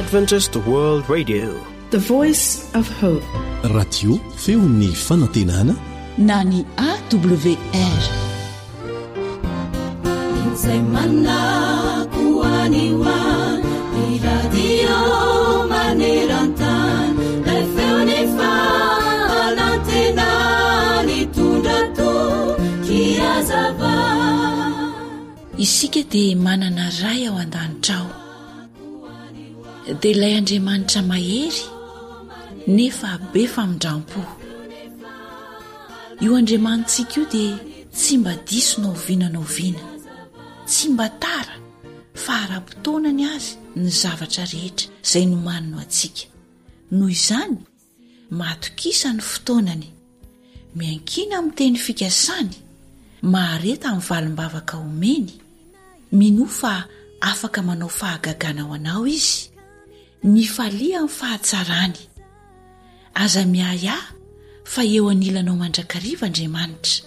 Adventist World Radio, the voice of hope. Radio feon'ny fanantenana na ny AWR. Izay manakoaniwa ny radio maneran-tany ilay feony fanantena ny tondra tokiazava. Isika dia manana ray ao an-danitrao, dia ilay Andriamanitra mahery nefa be famindrampo. Io Andriamanitsika io dia tsy mba diso no oviana no oviana, tsy mba tara fa ara-potoanany azy ny zavatra rehetra izay nomanino antsika. Noho izany matokisa ny fotoanany, miankina amin'ny teny fikasany, mahareta amin'ny valim-bavaka omeny, mino fa afaka manao fahagagana ho anao izy, ny falia amin'ny fahatsarany. Aza miaya fa eo anilanao mandrakariva Andriamanitra,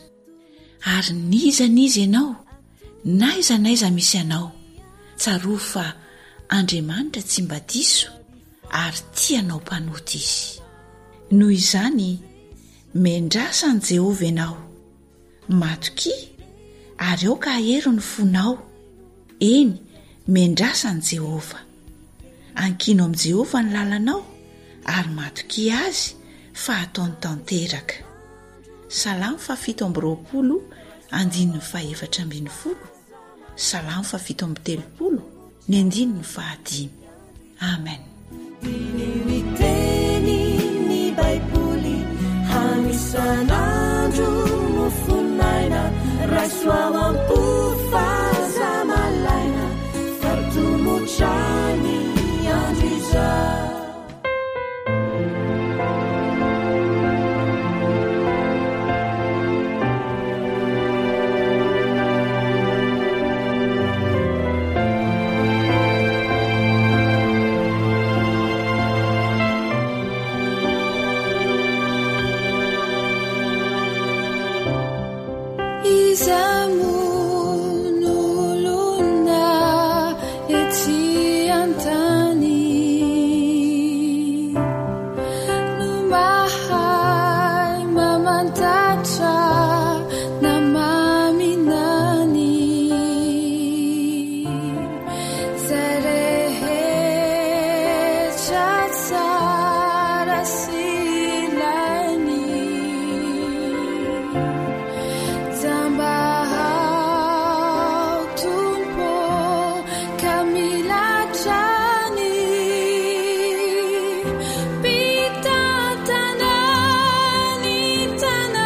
ary niza ianao na izanaiza misy anao, tsaroa fa Andriamanitra tsy mba diso ary tianao mpanoty izy. Noho izany mendrasany Jehova ianao, matoki ary ao ka ahery ny fonao. Eny, mendrasany Jehova, ankino amin'i Jehova ny lalanao ary matoki azy fa ataony tanteraka. Salamo 7:20, andininy 4:70, Salamo 7:30, ny andininy 5. Amen. Miteny ny Baiboly hanisan'andro no fonaina, raisoavampo fazamalaina, fartomotrany andro izao. Tana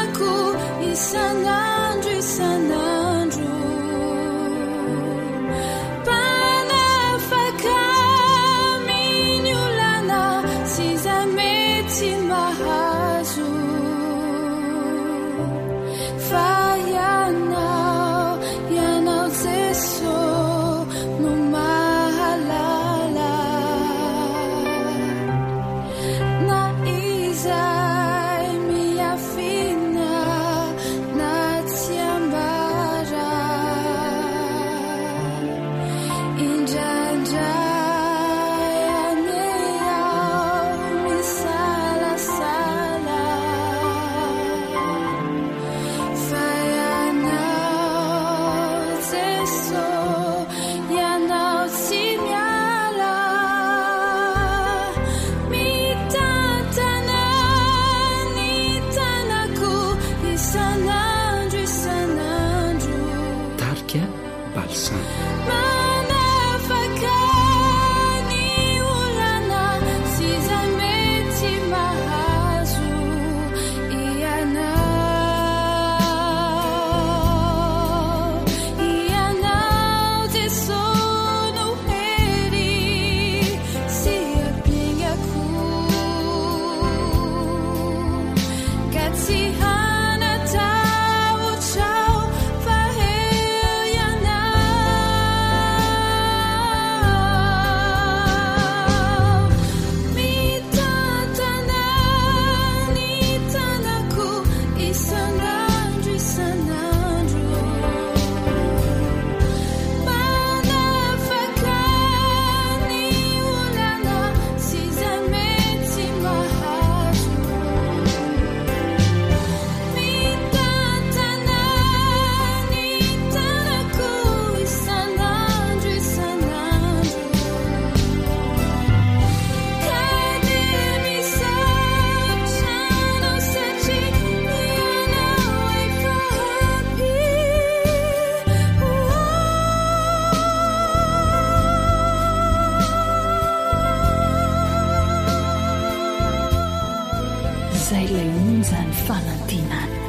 fanantenana.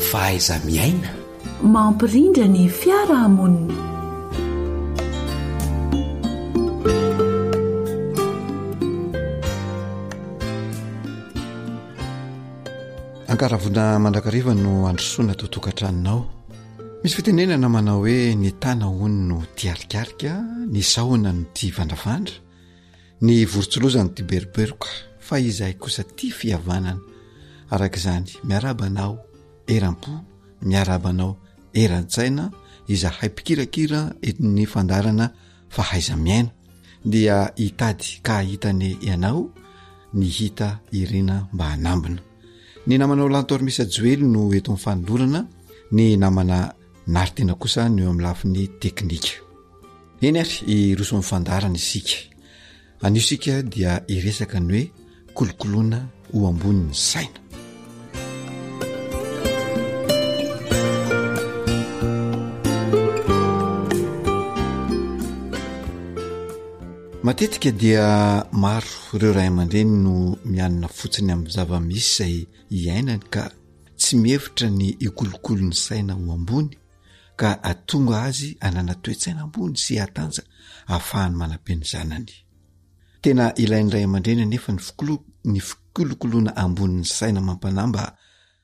Fahaiza miaina mampirindra ny fiarahamonina. Ankaravona mandrakariva no androsoana totokantranonao. Misy fitenenana manao hoe ny tana hony no tiarikarika, ny sahona no tia vandravandra, ny vorotsolozana no tia beroberoka, fa izay kosa tia fihavanana. Arak'izany miarabanao eram-po, miarabanao eran-tsaina, izahay mpikirakira ny fandarana fahaiza miaina dia hitady ka hitane ianao ny hita irina mba hanambina. Ny namanao lantormisa joely no eto amin'ny fanolorana, ny namana naritena kosa no eo amin'ny lafiny teknika. Eny ary iroso amin'ny fandarana isika. Anio isika dia iresaka ny hoe kolokoloana ho ambonin'ny saina. Matetika dia maro ireo ray aman-dreny no mianana fotsiny amin'ny zava-misy izay iainany ka tsy mihevitra ny ikolokolo ny saina ho ambony ka atonga azy anana toe-tsaina ambony sy atanja ahafahany manabe ny zanany. Tena ilain'ny ray aman-dreny anefa ny fikolokoloana ambonin'ny saina mampanamba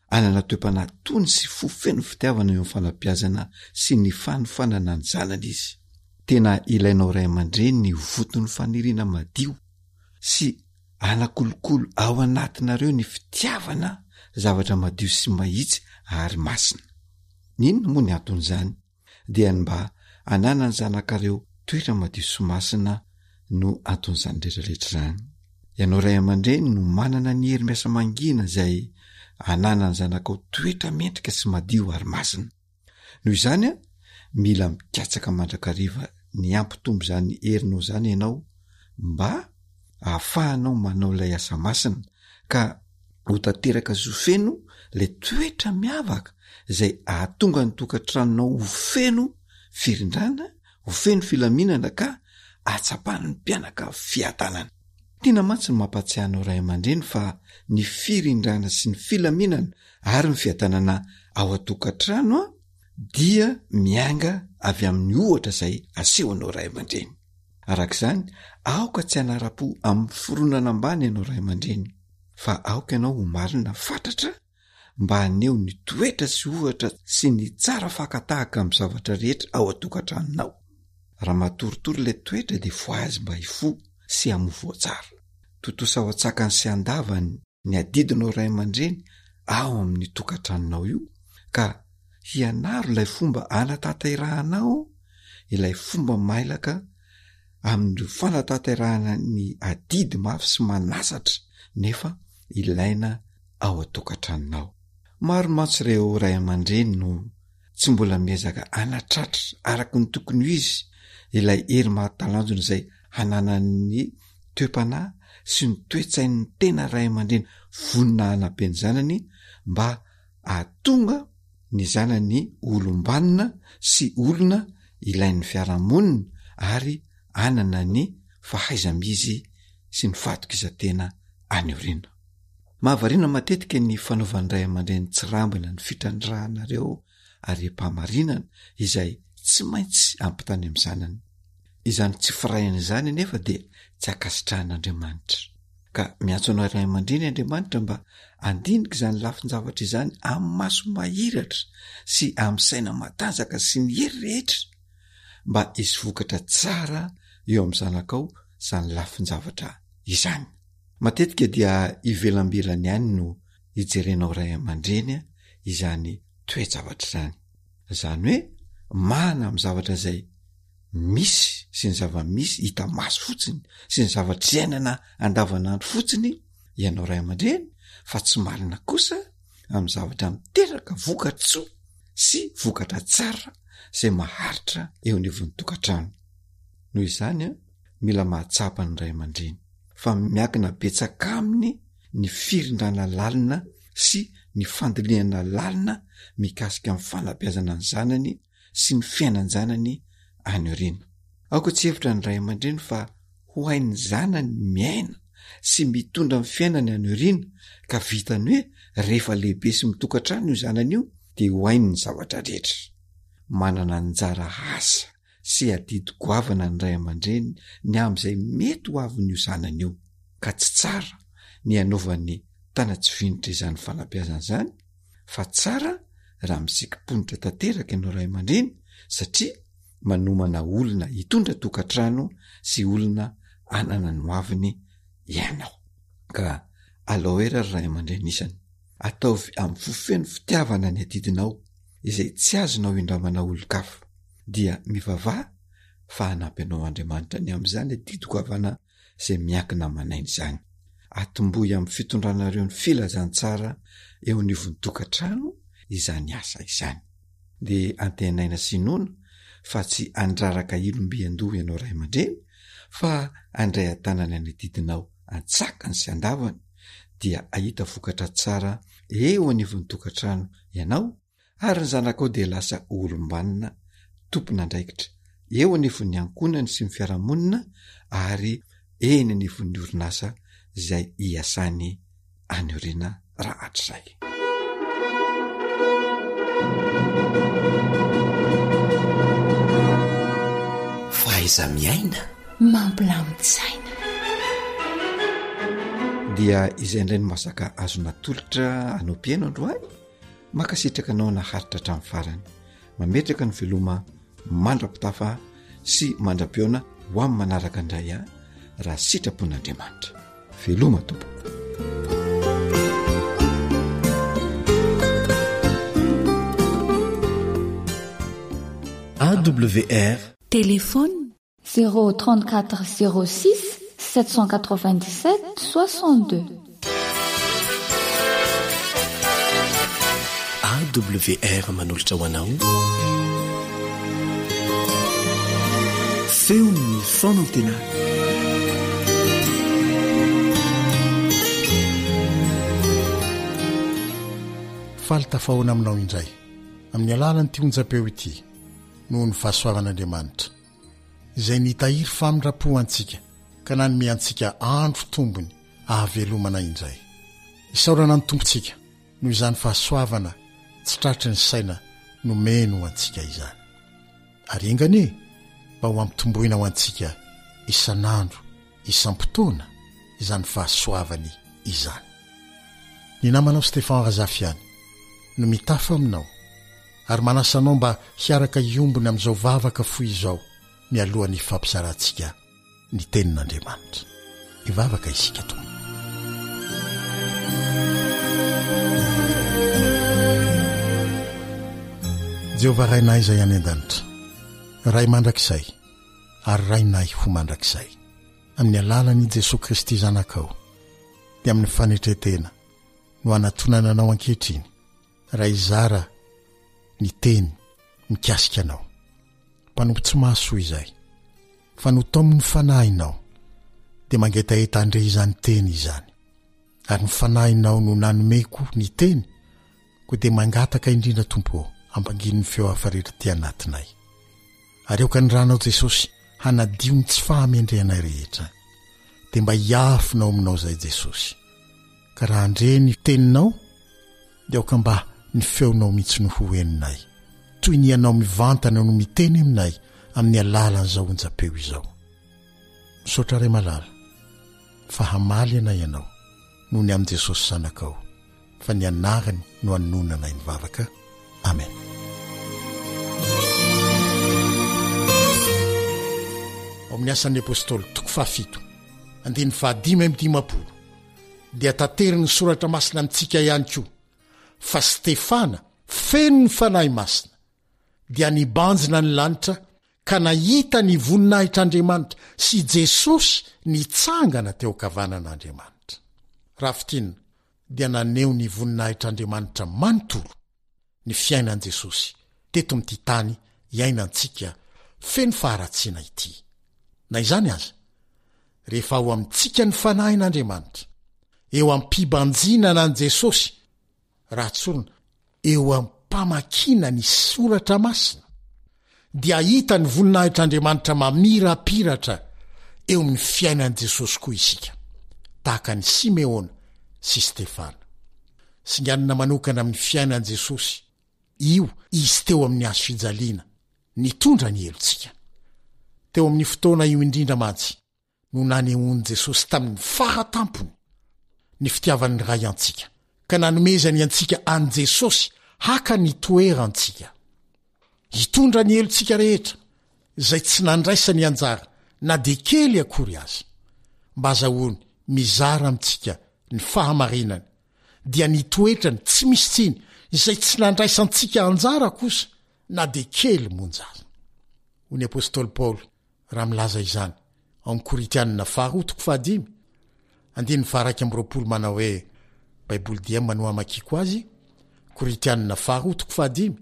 anana toe-panatony sy fofeno fitiavana eo amin'ny fanabeazana sy ny fanofanana ny zanany izy. Tena ilainao ray aman-dreny ny votony faniriana madio sy anakolokolo ao anatinareo ny fitiavana zavatra madio sy mahitsy ary masina. Inona moa ny anton'izany? Dia mba anana ny zanakareo toetra madio sy masina no anton'izany rehetrarehetra izany. Ianao ray aman-dreny no manana ny hery miasa mangina izay anana ny zanakao toetra mendrika sy madio ary masina. Noho izany mila mikatsaka mandrakariva ny ampitombo zany herinao zany ianao mba ahafahanao manao ilay asa masina ka ho tanteraka zofeno le toetra miavaka izay ahatonga ny tokantranonao ho feno firindrana, ho feno filaminana ka atsapahany ny mpianaka fiatanana. Tena mantsy ny mampatsiahanao ray aman-dreny fa ny firindrana sy ny filaminana ary ny fiatanana ao atokantrano dia mianga avy amin'ny ohatra izay asehonao ray aman-dreny. Arak'izany, aoka tsy hanara-po amin'ny fironana ambany ianao ray aman-dreny, fa aoka ianao ho marina fantatra mba haneo ny toetra sy ohatra sy ny tsara fakatahaka amin'ny zavatra rehetra ao atokatrannao. Raha matoritory ilay toetra dia voazy mba hifo sy hamovoa tsara. Totosa ao an-tsakany sy andavany ny adidinao ray aman-dreny ao amin'ny tokantranonao io ka hianaro ilay fomba anatanterahana ilay fomba mailaka amin'ny fanatanterahana ny adidy mafy sy manasatra nefa ilaina ao atokantranonao. Maro mantsy ireo ray aman-dreny no tsy mbola miezaka anatratra araka ny tokony izy ilay hery mahatalanjona izay hananany toe-panahy sy ny toe-tsain'ny tena ray aman-dreny vonina hanabe ny zanany mba ahatonga ny zanany olombanina sy olona ilain'ny fiarahamonina ary anana ny fahaizamizy sy ny fahatokiza-tena any aoriana. Mahavariana matetika ny fanaovan'ny ray aman-dreny tsirambina ny fitrandrahanareo ary empahamarinana izay tsy maintsy ampitany amin'ny zanany. Izany tsy firaiana izany nefa dia tsy akasitrahan'Andriamanitra. Ka miantso anao ray aman-dreny Andriamanitra mba andinika izany lafin-javatra izany amin'ny maso mahiratra sy amin'ny saina matanjaka sy ny hery rehetra mba hisy vokatra tsara eo amin'ny zanakao izany lafin-javatra izany. Matetika dia ivelambelany ihany no hijerenao ray aman-dreny izany toe-javatra izany. Izany hoe mahana amin'ny zavatra izay misy sy ny zava-misy hita maso fotsiny sy ny zavatra iainana andavanandro fotsiny ianao ray aman-dreny fa tsy marina kosa amin'ny zavatra miteraka vokatra tsoa sy vokatra tsara izay maharitra eo anivon'ny tokantrano. Noho izany mila mahatsapa ny ray aman-dreny fa miakina betsaka aminy ny firindrana lalina sy ny fandiniana lalina mikasika amin'ny fanabeazana ny zanany sy ny fiainan-janany any aoriana. Aoko tsy hevitra ny ray aman-dreny fa ho hain'ny zanany miaina sy mitondra ny fiainany any aoriana ka vitany hoe rehefa lehibe sy mitokantrano io zanany io dia ho hain'ny zavatra rehetra. Manana anjara asa sy adidy goavana ny ray aman-dreny ny amin'izay mety ho avin'io zanany io ka tsy tsara ny anaovan'ny tana-tsivinitra izany fanabeazana izany fa tsara raha misikimponitra tanteraka ianao ray aman-dreny satria manomana olona hitondra tokantrano sy olona anana ny hoaviny ianao. Ka aloera ray aman-dreny isany ataovy amin'ny fofeny fitiavana ny adidinao izay tsy azonao indramana olon-kafa dia mivavaha fa hanampy anao Andriamanitra ny amin'izany adidy goavana izay miankina manainy izany. Atomboy amin'ny fitondranareo ny filazantsara eo anivon'ny tokantrano izany asa izany. Dia antenaina sinoana fa tsy andraraka ilombiandoha ianao ray aman-dreny fa andray an-tanany any adidinao antsakany sy andavany dia ahita vokatra tsara eo anivon'ny tokantrano ianao ary ny zanakao dia lasa olom-banona tompon'andraikitra eo anivon'ny ankonany sy ny fiarahamonina ary eny anivon'ny orinasa izay hiasany any aoriana rahatrizay. Faiza miaina mampilamin-tsaina dia izay indray ny masaka azona tolotra anao mpiaino androany makasitraka anao naharitra hatramin'ny farany mametraka ny veloma mandra-pitafa sy mandra-piona ho amin'ny manaraka indray raha sitrapon'Andriamanitra. Veloma tompo. AWR Téléphone 034 06 797 62. AWR manolotra ho anao feon'ny fonantena. Falitafahoana aminao indray amin'ny alalany ity onjam-peo ity noho ny fahasoavan'Andriamanitra izay nitahiry famindrapo antsika ka nanome antsika andro tombony ahavelomana indray. Isaorana ny tompontsika noho izany fahasoavana tsy tratry ny saina nomeno ho antsika izany. Ary engane mba ho ampitomboina ho antsika isan'andro isam-potoana izany fahasoavany izany. Ny namanao Stefan Razafiany no mitafa aminao ary manasanao mba hiaraka iombony amin'izao vavaka foy izao mialohan'ny fampisarantsika ny tenin'Andriamanitra. Ivavaka isika tompoko. Jehovah rainay izay any an-danitra, ray mandrakizay ary rainay ho mandrakizay amin'ny alalan'i Jesosy Kristy zanakao dia amin'ny fanetretena no anatonana anao ankehitriny raha izara ny teny mikasika anao. Mpanompo tsy mahasoa izay fa no tao amin'ny fanahinao dia mangetaheta andre izany teny izany ary ny fanahinao no nanomeko ny teny koa dia mangataka indrindra tompo ampanginy ny feo hafarery anatinay. Ary eo ka ny ranao Jesosy hanadio ny tsy fahamendrehanay rehetra dia mba hiafinao aminao izay Jesosy ka raha andre ny teninao dia aoka mba ny feonao mihitsy no hoeninay toy ny ianao mivantana no miteny aminay amin'ny alalan'izao onjam-peo izao. Misaotra ray malala fa hamaly anay ianao noho ny amin'i Jesosy zanakao fa ny anarany no anonanay ny vavaka. Amen. Ao amin'ny asan'ny apôstôly toko 7 andiny 5 dia tanteriny ny soratra masina amintsika ihany koa fa Stefana feno ny fanahy masina dia nibanjina ny lanitra ka nahita ny voninahitr'Andriamanitra sy Jesosy nitsangana teo kavanan'Andriamanitra. Rahafitina dia naneho ny voninahitr'Andriamanitra manontolo ny fiainan'i Jesosy teto amin'ity tany iainantsika feno faharatsiana ity. Na izany aza, rehefa ao amintsika ny fanahin'Andriamanitra, eo ampibanjinana an' Jesosy, raha tsorona eo ampamakina ny soratra masina, dia hita ny voninahitr'Andriamanitra mamirapiratra eo amin'ny fiainan'i Jesosy koa isika, tahaka ny Simeona sy Stefana. Singanina manokana amin'ny fiainan'i Jesosy, io izy teo amin'ny hazo fijaliana nitondra ny helontsika. Teo amin'ny fotoana io indrindra mantsy no nanehoan'i Jesosy tamin'ny fahatampony ny fitiavany ray antsika, ka nanomezany antsika an' Jesosy haka ny toerantsika. Hitondra ny helontsika rehetra izay tsy nandraisany anjara na de kely akory azy, mba azahoany mizara amintsika ny fahamarinany, dia nitoetrany tsy misy tsiny izay tsy nandraisantsika anjara kosa na de kely monja azy. Hoy apôstôly Paoly raha milaza izany ao amin'ny Koritianina 4:6 manao hoe, Baiboly dia manoa amakiko azy, Koritianina 4:6,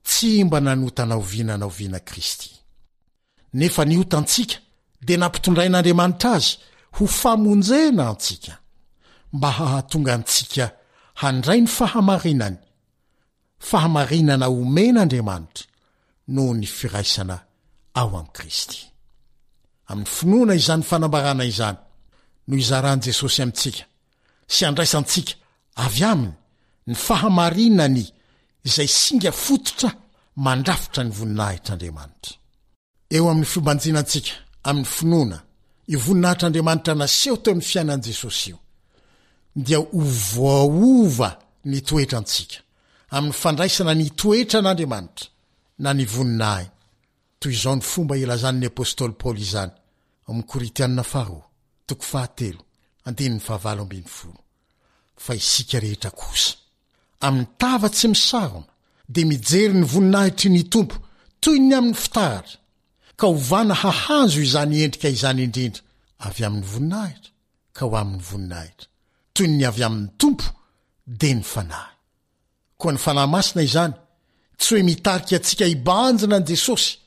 tsy mba nanotana oviana Kristy, nefa niotantsika dia nampitondrain'Andriamanitra azy ho famonjena antsika, mba hahatonga antsika handray ny fahamarinana omen'Andriamanitra noho ny firaisana ao am Kristy. Amin'ny finoana izany fanambarana izany no izaran'i Jesosy amintsika sy andraisantsika avy aminy ny fahamarinany izay singa fototra mandrafitra ny voninahitr'Andriamanitra. Eo amin'ny fibanjinantsika amin'ny finoana io voninahitr'Andriamanitra naseho teo amin'ny fiainan'i Jesosy io, dia ovaova ny toetrantsika amin'ny fandraisana ny toetra n'Andriamanitra na ny voninahiny, toy izao ny fomba ilazan'ny apôstôly Paoly izany amin'ny Koritianina 4:7-9. Fa isika rehetra kosa amin'ny tavatsy misarona dia mijery ny voninahitry ny tompo toy ny amin'ny fitaratra, ka ovana hahazo izany endrika izany indrindra avy amin'ny voninahitra ka ho amin'ny voninahitra, toy ny avy amin'ny tompo dia ny fanahy. Koa ny fanahy masina izany tsy hoe mitarika antsika hibanjina an' Jesosy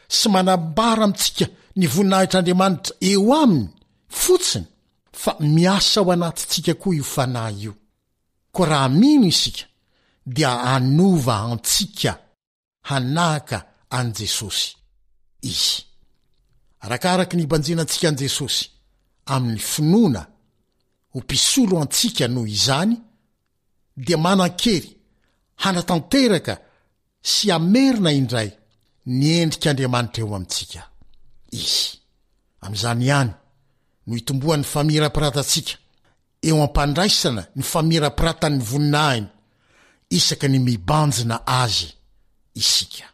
sy manambara amintsika ny voninahitr'Andriamanitra eo aminy fotsiny, fa miasa ao anatintsika koa io fanahy io. Koa raha mino isika dia anova antsika hanahaka an' Jesosy izy. Arakaraky ny ibanjinantsika an' Jesosy amin'ny finoana ho mpisolo antsika noho izany, dia manan-kery hanatanteraka sy amerina indray ny endrik'Andriamanitra eo amintsika izy. Amin'izany ihany no itombohan'ny famirapirantsika eo ampandraisana ny famirapiran'ny voninahiny isaka ny mibanjina azy isika.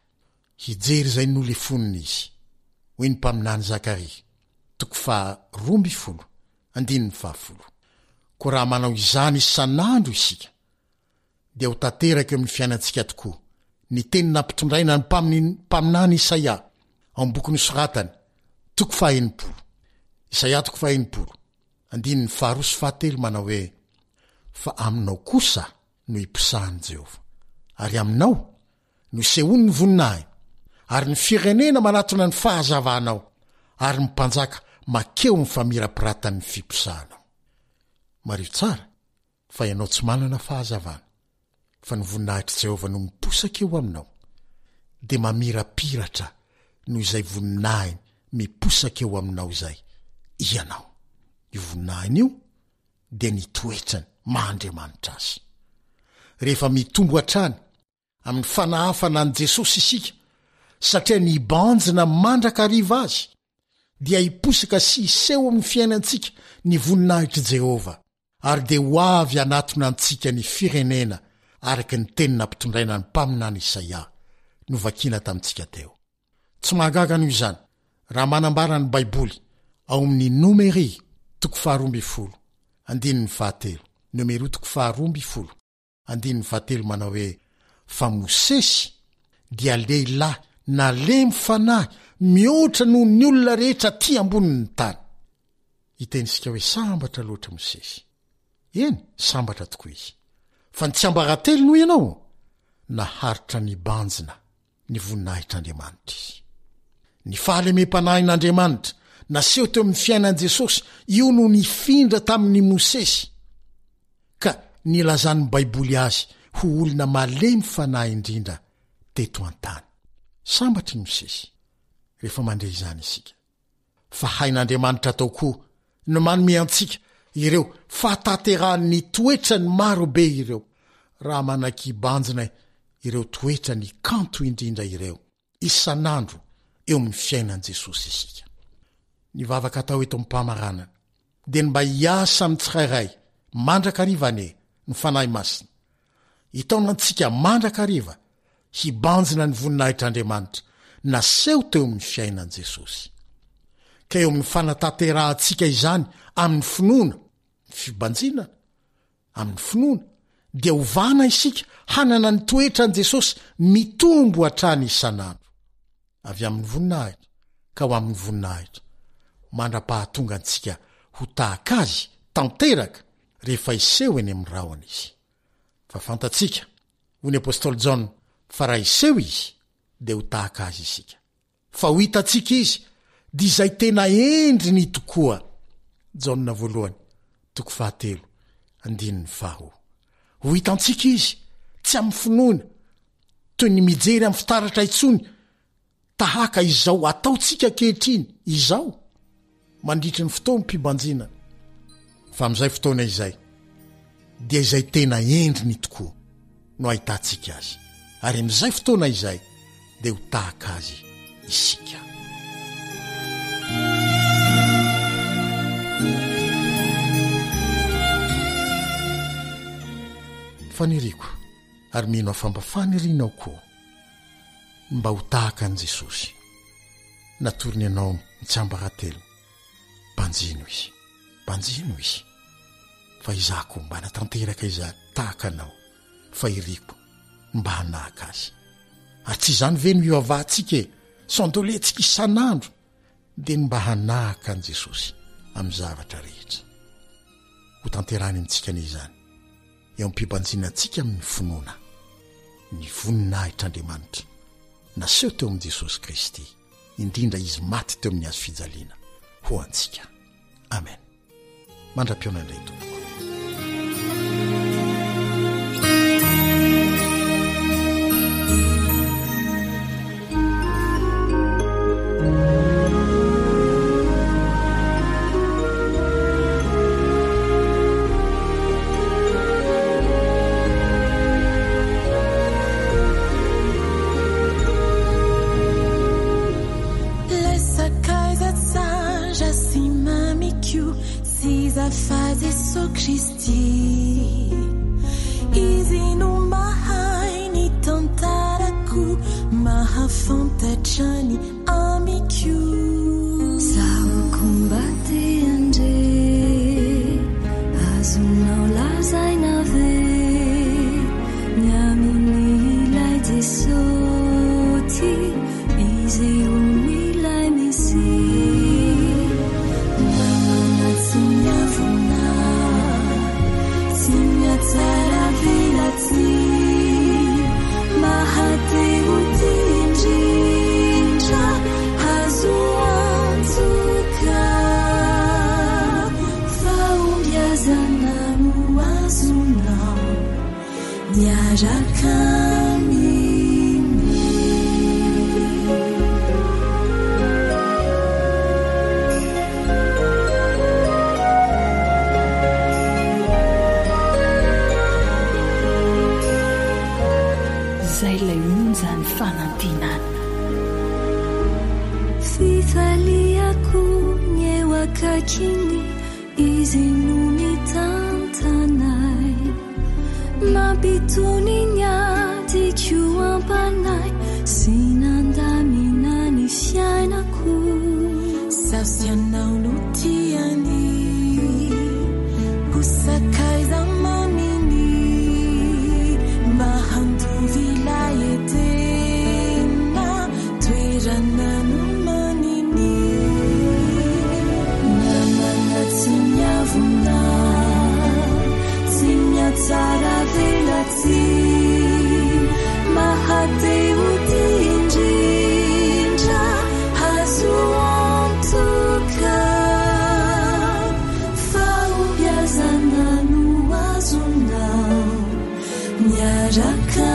Hijery zay no le foniny izy, hoy ny mpaminany Zakaria 2:10. Ko raha manao izany isan'andro isika, dia ho tanteraka amin'ny fiainantsika tokoa ny teny nampitondraina ny mpaminany Isaia ao amin'ny boky nosoratany 40. Isaia 40:2 manao hoe, fa aminao kosa no ipisahan'i Jehova, ary aminao no isehony ny voninahiny, ary ny firenena manatona ny fahazavanao, ary ny mpanjaka makeo ny famirapiratany fipisahanao. Mario tsara fa ianao tsy manana fahazavana, fa ny voninahitry Jehova no miposaka eo aminao, dia mamirapiratra noho izay voninahiny miposaka eo aminao izay ianao. Io voninahiny io dia nitoetrany mahandriamanitra azy. Rehefa mitombo hatrany amin'ny fanahafana an' Jesosy isika, satria ny banjina mandrakariva azy, dia hiposaka sy iseho amin'ny fiainantsika ny voninahitry Jehova, ary dia ho avy anatona antsika ny firenena araky ny teny nampitondraina ny mpaminany Isaia novakiana tamintsika teo. Tsy mahagaga noho izany raha manambara ny Baiboly ao amin'ny Nomery 12:7 manao hoe, fa Mosesy dia lehilahy na lemy fanahy mihoatra noho ny olona rehetra ty amboniny tany. Hitenisika hoe sambatra loatra Mosesy. Eny, sambatra tokoa izy. Fa ny tsy ambaratelo noho ianao, naharitra ny banjina ny voninahitr'Andriamanitra izy. Ny fahalemem-panahin'Andriamanitra naseho teo amin'ny fiainan'i Jesosy, io no nifindra tamin'ny Mosesy, ka nilazan'ny Baiboly azy ho olona malemy fanahy indrindra teto an-tany. Sambatra i Mosesy rehefa mandray izany isika. Fa hain'Andriamanitra tao koa no manome antsika ireo fahataterahan'ny toetra ny marobe ireo, raha manakibanjina ireo toetra ny kanto indrindra ireo isan'andro eo amin'ny fiainan' Jesosy isika. Ny vavaka atao eto am-pamaranana dia ny mba hiasa amin'ny tsirairay mandrakariva ny fanahy masina, hitaona antsika mandrakariva hibanjina ny voninahitr'Andriamanitra naseho teo amin'ny fiainan' Jesosy. Ka eo amin'ny fanataterahantsika izany amin'ny finoana, fibanjinana amin'ny finoana, dia ovana isika hanana ny toetran' Jesosy mitombo hatrany isan'andro, avy amin'ny voninahitra ka ho amin'ny voninahitra, mandra-pahatonga antsika ho tahaka azy tanteraka rehefa iseho eny amin'ny rahona izy. Fa fantatsika ho ny apôstôly Jaona fa raha iseho izy dia ho tahaka azy isika. Fa ho hitantsika izy dia izay tena endriny tokoa. Jaona 1:7-9. Ho hitantsika izy tsy amin'ny finoana toy ny mijery amin'ny fitaratra itsony, tahaka izao ataontsika kehitriny izao mandritry ny fotoana mpibanjina. Fa amin'izay fotoana izay dia izay tena endriny tokoa no ahitantsika azy, ary amin'izay fotoana izay dia ho tahaka azy isika. Faniriko ary mino afamba fanirinao koa mba ho tahaka an' Jesosy. Natoriny ianao mitsambarahatelo, banjino izy, fa izako mba natanteraka izany tahaka anao, fa iriko mba hanahaka azy. Ary tsy izany ve no ivavahantsika sandolentsika isan'andro, dia mba hanahaka an' Jesosy amin'ny zavatra rehetra. Ho tanterany amintsika n'izany eo am-pibanjinantsika amin'ny finoana, ny voninahitr'Andriamanitra naseho teo amin'i Jesosy Kristy, indrindra izy maty teo amin'ny hazo fijaliana ho antsika. Amen. Mandra-piona indray tompoko. Faze so Kristi izy no mahay ny tantarako, mahafantatrany amiko. Zaho kombate andre azonao lazaina ve ny amin'ny ilay Jesosy, izy ilay Mesy. Tsara vilatsy mahateo tindrindra azo antsoka, faombiazana no azonao miaraka zay lay onjany fanantinana. Fifaliako ny eo akaikiny, izy no mitantanay, mampitony ny adiko ampanay, sy nandamina ny fiainako. Sasianao no tiany posakaiza maminy, mba hantovy ilay ete zanano manini namana tsy miavona tsy miatsara velatsy mahateo tindrindra hazo antoka fa obiazanano azonao miaraka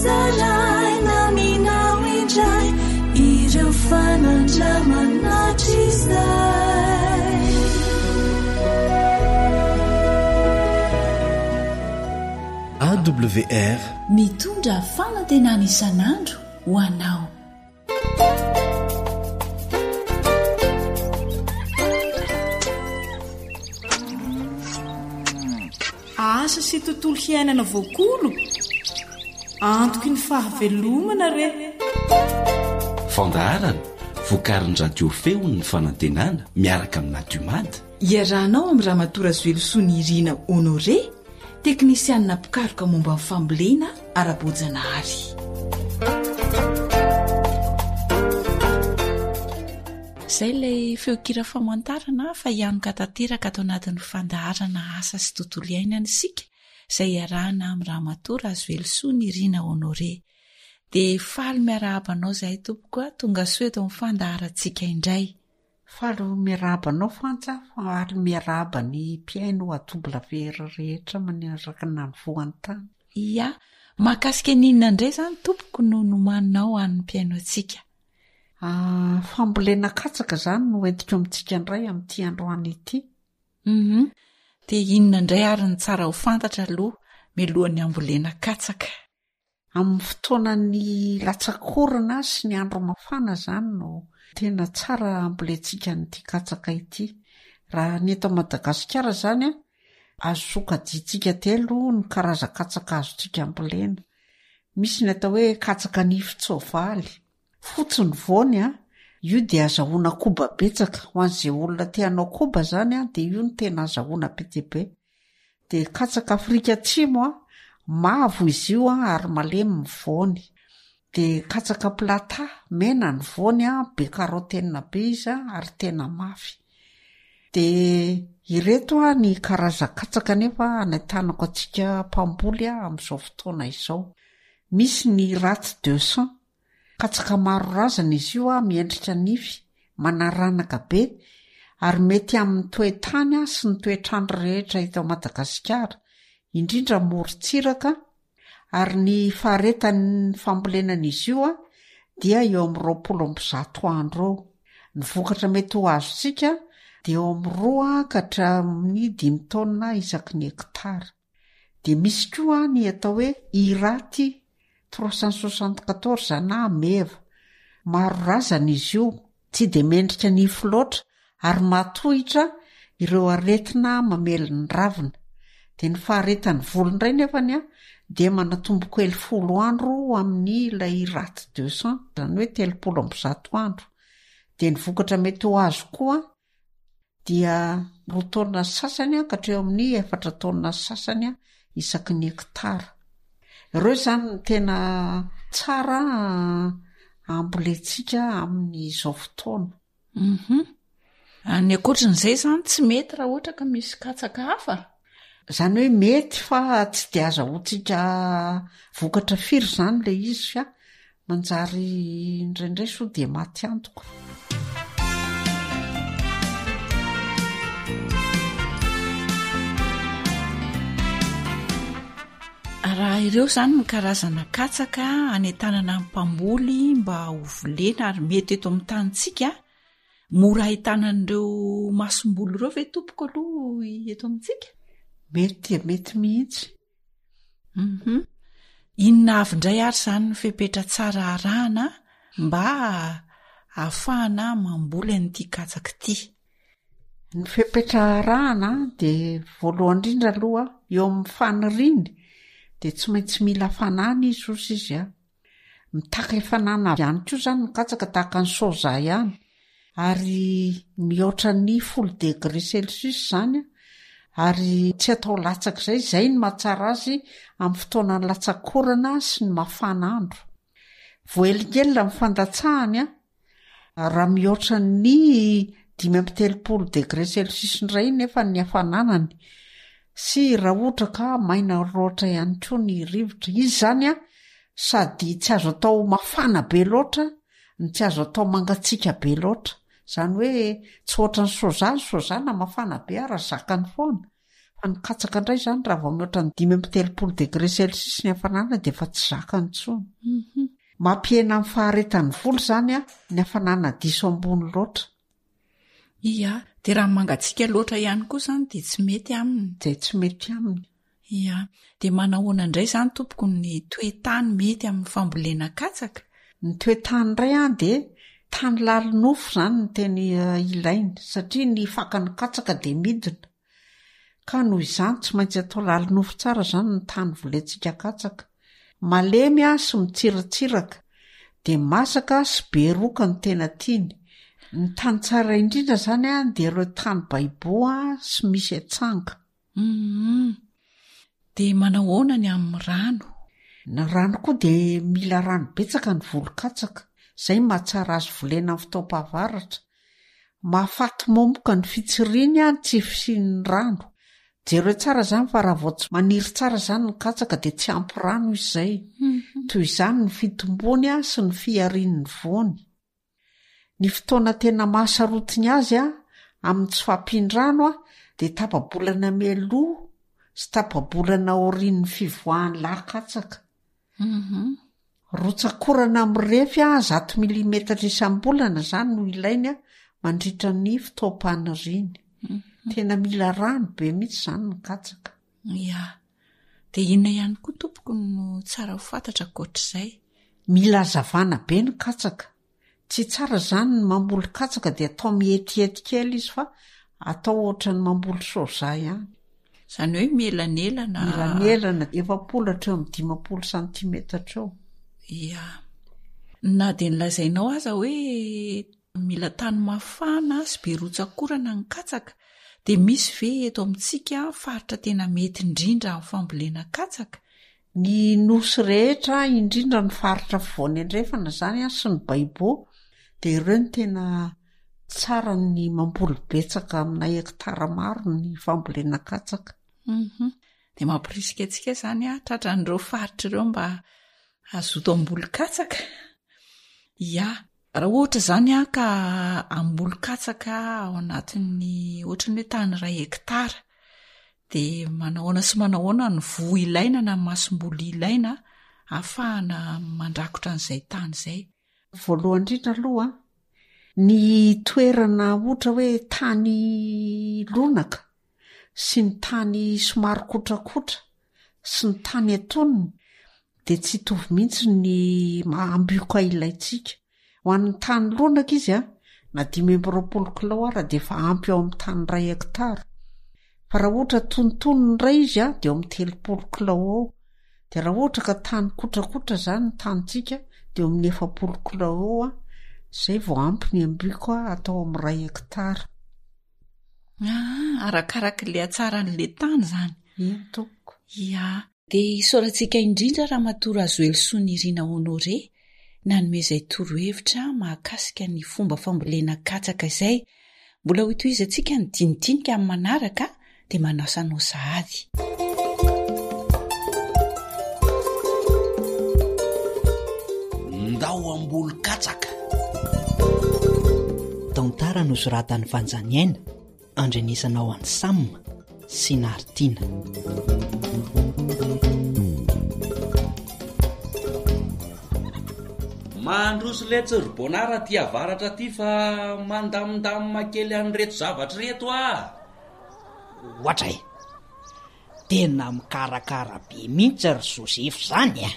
zaray na minao indray ireo fanandramanatr'izay AWR mitondra fanantenana isan'andro ho anao. Asa sy tontolo hiainana voakolo antoky ny fahavelomana re fandaharana voakarin'ny radio feony ny fanantenana miaraka amin'ny nadiomady iarahanao amin'ny Ramatora Zoelosoa ny Irina Honore teknisianina pikaroka momba ny fambolena ara-boajanahary. Izay ilay feokira famantarana fa hianoka tanteraka ato anatin'ny fandaharana asa sy tontolo iainana isika izay iarahana amin'ny Ramatora Zoelosoa ny Irina Honore. Dia faly miarahabanao izay tompoko a tonga soa eto amin'ny fandaharantsika indray. Faly miarahabanao fantsa faly miarahaba-ny mpiaino AWR rehetra manaraka ny voan'ny tany. Ia, mahakasika n'inona indray izany tompoko no nomaninao an'ny mpiaino antsika? Fambolena katsaka izany no entiko amintsika indray amin'ity androany ity. Dia inona indray ary ny tsara ho fantatra aloha mialohan'ny ambolena katsaka? Amin'ny fotoanany latsakorana sy ny andro mafana izany no tena tsara ambolentsika n'ity katsaka ity. Raha ny eto Madagasikara izany azo sokajitsika telo ny karazan-katsaka azontsika ambolena. Misy ny atao hoe katsaka ny fitsoavaly. Fotsiny voany io dia azahoana koba betsaka ho an'izay olona te hanao koba izany dia io no tena azahoana be. Dia katsaka Afrika Atsimo mavo izy io ary malemy ny voany. Dia katsaka plata mena ny voany be karotenina be izy ary tena mafy. Dia ireto ny karazan-katsaka nefa anatanako antsika mpamboly amin'izao fotoana izao. Misy ny rat 200 katsaka maro razana izy io miendrika nify manaranaka be ary mety amin'ny toetany sy ny toetrandro rehetra eto Madagasikara indrindra morontsiraka. Ary ny faharetan'ny fambolenan'izy io dia eo amin'ny 20 andro eo. Ny vokatra mety ho azontsika dia eo amin'ny 2 ka hatramin'ny 5 taona isaky ny hektara. Dia misy koa ny atao hoe iraty 374 na meva. Maro razana izy io, tsy dia mendrika ny floatra ary matohitra ireo aretina mamelon'ny ravina. Dia ny faharetan'ny volondray nefany dia manatomboko 10 andro amin'ny ilay iraty 200 izany hoe 30 andro. Dia ny vokatra mety ho azo koa dia 2 taona sasany ka hatreo amin'ny 4 taona sasany isaky ny hektara. Ireo izany no tena tsara ambolentsika amin'izao fotoana. Ny ankoatran'izay izany tsy mety raha ohatra ka misy katsaka hafa? Izany hoe mety fa tsy dia azahoantsika vokatra firy izany ilay izy fa manjary indraindray sao dia maty antoka. Raha ireo izany ny karazana katsaka anatanana amin'ny mpamboly mba ho volena ary mety eto amin'ny tanintsika, mora ahitana an'ireo masom-bolo ireo ve tompoko aloha eto amintsika? Mety mihitsy. Inona avy indray ary izany ny fepetra tsara arahana mba ahafahana mamboly an'ity katsaka ity? Ny fepetra arahana dia voalohany indrindra aloha eo amin'ny faniriany dia tsy maintsy mila fanana izy. mitaka efanana ihany koa zany mikatsaka tahaka ny soja ihany ary mihoatra ny 10 degré celsius zany ary tsy atao latsaka zay ny mahatsara azy amin'ny fotoanany latsakorana sy ny mafana andro voelingelina amin'ny fandatsahany raha mihoatra ny 5 degré celsius ndray nefa ny hafananany sy raha ohatra ka maina loatra ihany koa ny rivotra izy zany sady tsy azo atao mafana be loatra ny tsy azo atao mangatsiaka be loatra zany hoe tsy ohatra ny soja na mafana be ara zakany foana fa ny katsaka indray zany raha vao mihoatra ny 5 degré celsius ny hafanana dia efa tsy zakany intsony mampiena amin'ny faharetan'ny volo zany ny hafanana diso ambony loatra ia dia raha mangatsiaka loatra ihany koa zany dia tsy mety aminy tsy mety aminy ia dia manahoana indray zany tompoko ny toetany mety amin'ny fambolena katsaka ny toetany indray dia tany lalo nofo zany ny teny ilaina satria ny fakany katsaka dia midina ka noho izany tsy maintsy atao lalo nofo tsara zany ny tany volentsika katsaka malemy sy mitsiratsiraka dia masaka sy beroka ny tena tiany ny tany tsara indrindra zany dia ireo tany baibo sy misy atsanga dia manahoana ny amin'ny rano ny rano koa dia mila rano betsaka ny volo-katsaka zay mahatsara azy volena amin'ny fotoam-pahavaratra mahafaty momoka ny fitsiriny tsy fisian'ny rano jereo tsara zany fa raha vao tsy maniry tsara zany ny katsaka dia tsy ampy rano izay toy izany ny fitombony sy ny fiarian'ny voany ny fotoana tena mahasarotiny azy amin'ny tsy fampian-drano dia tapabolana mialoha sy tapabolana aorian'ny fivoahan'ny lahy-katsaka rotsakorana mirefy 100 milimetatra isam-bolana zany no ilainy mandritra ny fotoam-paniriany tena mila rano be mihitsy zany ny katsaka ia dia inona ihany koa tompoko no tsara ho fantatra koatr'izay mila hazavana be ny katsaka tsy tsara zany ny mamboly katsaka dia atao mietiety kely izy fa atao ohatra ny mamboly soja ihany zany hoe mielanelana 20 cm ia na dia nilazainao aza hoe mila tany mafana sy be rotsakorana ny katsaka dia misy ve eto amintsika faritra tena mety indrindra amin'ny fambolena katsaka ny nosy rehetra indrindra ny faritra fivoany andrefana zany sy ny baibo dia ireo ny tena tsara ny mamboly betsaka amina hektara maro ny fambolena katsaka dia mampirisika antsika zany tratran'ireo faritra ireo mba azoto amboly katsaka ia raha ohatra zany ka amboly katsaka ao anatin'ny ohatran'ny hoe tany 1 hektara dia manahoana sy manahoana ny voa ilaina na masom-boly ilaina ahafahana mandrakotra an'izay tany izay voalohany indrindra aloha ny toerana ohatra hoe tany lonaka sy ny tany somary kotrakotra sy ny tany atonony dia tsy hitovy mihitsy ny ambioka ilaitsika ho an'ny tany lonaka izy na 520 kilao ara dia efa ampy ao amin'ny tany 1 hektara fa raha ohatra tontonony ray izy dia ao amin'ny 30 kilao ao dia raha ohatra ka tany kotrakotra zany ny tanytsika dia ao amin'ny 40 kilao ao zay vao ampy ny ambiko atao amin'ny 1 hektara arakaraka le hatsaran'le tany zany toko ia dia isaorantsika indrindra raha matory azo elosoa ny Irina Honore nanomezay torohevitra mahakasika ny fomba fambolena katsaka izay mbola ho itoizantsika ny dinidinika amin'ny manaraka dia manasanao sahady ndao amboly katsaka tantara no soratan'ny fanjaniaina andrenisanao any Samma sy Nartina mandroso letsy ribonara ty avaratra ty fa mandamindamy makely an'reto zavatra reto ohatra tena mikarakara be mihitsy ry Josefy zany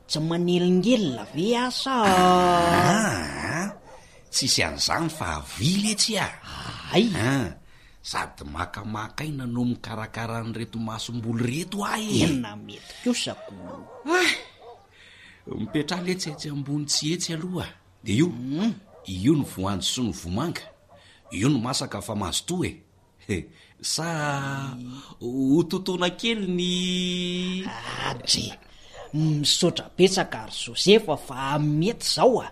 tsy manelingelina ve asa tsisy an'izany fa avily etsy ay sady makamakaina no mikarakara an'reto masom-boly reto tena mety kosako mipetra letsetsy ambony tsy etsy aloha de io ny voanjo sy ny vomanga io no masaka fa mazoto sa ho tontona kely ny adre misaotra betsaka ary Josefa fa mety zao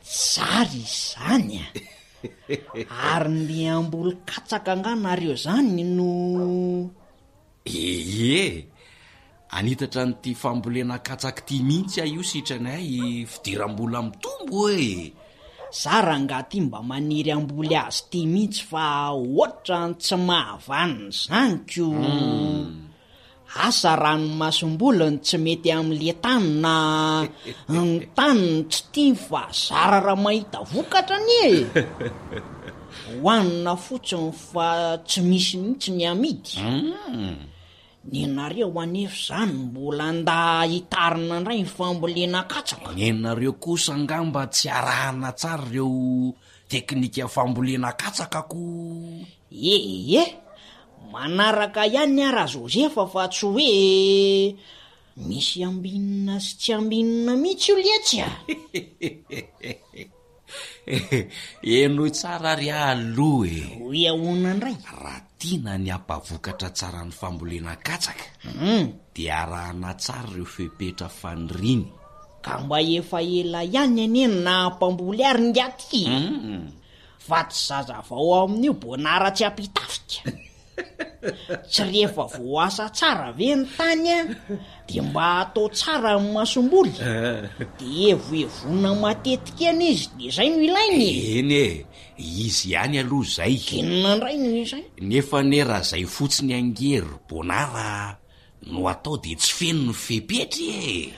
tsary izany ary ny amboly katsaka anganareo zany no anitatra nyty fambolena katsaka ty mihitsy io sitranay fidiram-bola mitombo Zara nga ty mba maniry amboly azy ty mihitsy fa ohatra ny tsy mahavaniny zaniko asa ranomasombolony tsy mety amin'le tany na ny taniny tsy tia fa zara raha mahita vokatra ny hoanina fotsiny fa tsy misy mihitsy ny amidy nenareo anefa zany mbola nda hitarina indray ny fambolena katsaka nenareo kosa angamba tsy arahana tsara reo teknika fambolena katsaka ko manaraka ihany ara Josefa fa tsy hoe misy ambinina sy tsy ambinina mihitsy io letsy eno tsara ry aloha hoe ahoana indray raha tiana ny ampavokatra tsara ny fambolena katsaka dia arahana tsara reo fepetra faniriny ka mba efa ela ihany aneny na mpamboly ary ngaty fa tsy zaza vao amin'io bonara tsy ampitafika tsy rehefa voasa tsara ve ny tany dia mba atao tsara ny masomboly dia evoevona matetika eny izy dia zay no ilainy izy ihany aloha zay kinona indray no izay nefa neraha zay fotsiny angery bonara no atao dia tsy feno ny fepetry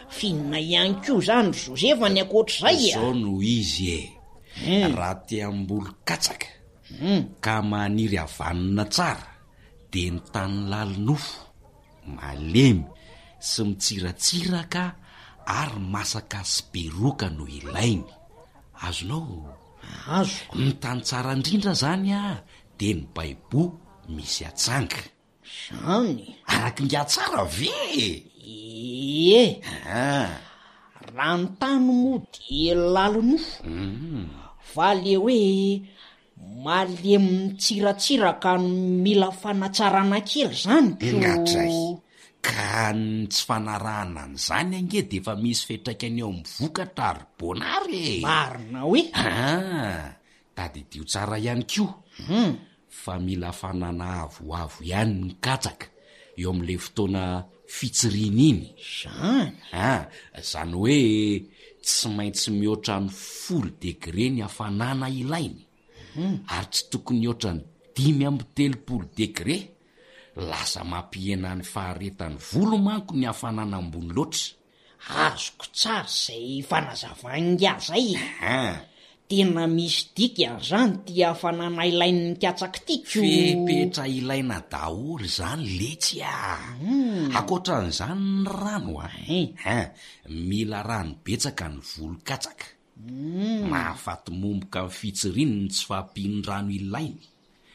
finona ihany koa zany Josefa ny akoatr'izay zao no izy raha te amboly katsaka ka maniry avanina tsara dia ny tany lalynofo malemy sy mitsiratsiraka ary masaka sy beroka no ilainy azonao ny tany tsara indrindra zany dia ny baibo misy atsanga zany araky nga tsara ve raha ny tany moa dia lalynofo fa le hoe malemy mitsiratsiraka no mila fanatsarana kely zany ngatray ka ny tsy fanarahana n'izany ange dia efa misy fetraikany eo amin'ny vokatra ary bonary marina hoe tadidio tsara ihany koa fa mila fanana avoavo ihany ny katsaka eo amin'le fotoana fitsirina iny zany hoe tsy maintsy mihoatra ny 10 degré ny hafanana ilainy ary tsy tokony oatra ny 5-30 degré lasa mampihena ny faharetany volo manko ny hafanana ambony loatra azoko tsara zay fanazavanga zay tena misy dika zany ty hafanana ilain'ny katsaka tiko fepetra ilaina daholo zany letsy akoatran'izany ny rano mila rano betsaka ny volo katsaka mahafaty momboka ny fitsiriny tsy fahampiany rano ilainy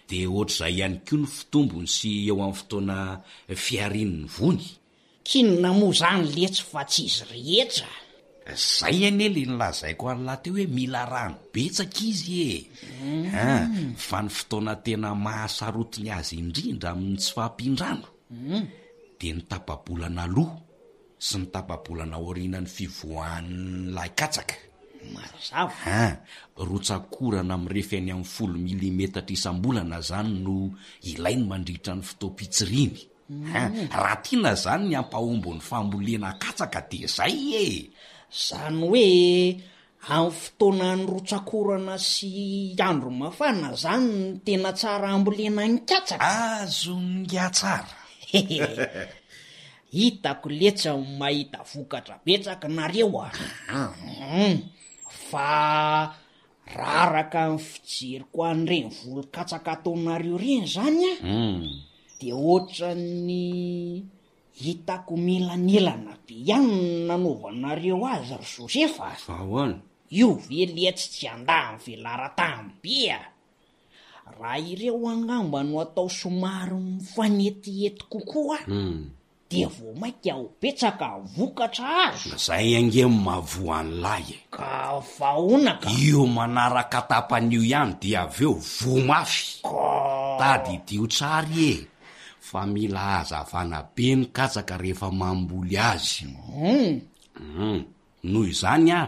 dia ohatr'izay ihany koa ny fitombony sy eo amin'ny fotoana fiarin'ny vony kinona moa zany letsy fa tsy izy rehetra zay ane le nilazaiko an'lahy teo hoe mila rano betsaka izy fa ny fotoana tena mahasarotiny azy indrindra amin'ny tsy fahampian-drano dia ny tapabolana aloha sy ny tapabolana aorianany fivoahan'lay katsaka mazava rotsakorana mirefy any amin'ny 10 milimetatra isam-bolana zany no ilainy mandritra ny fotoam-pitsiriny raha tiana zany ny ampahombo ny fambolena katsaka dia zay zany hoe amin'ny fotoana ny rotsakorana sy andro mafana zany ny tena tsara ambolena ny katsaka azonga tsara hitako letsa mahita vokatra betsaka nareo fa raraka ny fijeriko an'ireny volo katsaka ataonareo reny zany dia ohatra ny hitako milanelana be ihany nanaovanareo azy ry Josefa io ve letsy tsy andahy velara-tany be raha ireo angamba no atao somary mifanetiety kokoa dia vo mainka ho petsaka vokatra azo zay ange mavoan'lay ka fahonaka io manaraka tapan'io ihany dia aveo vomafy tady dio tsary e fa mila hazavana be ny katsaka rehefa mamboly azy noho izany a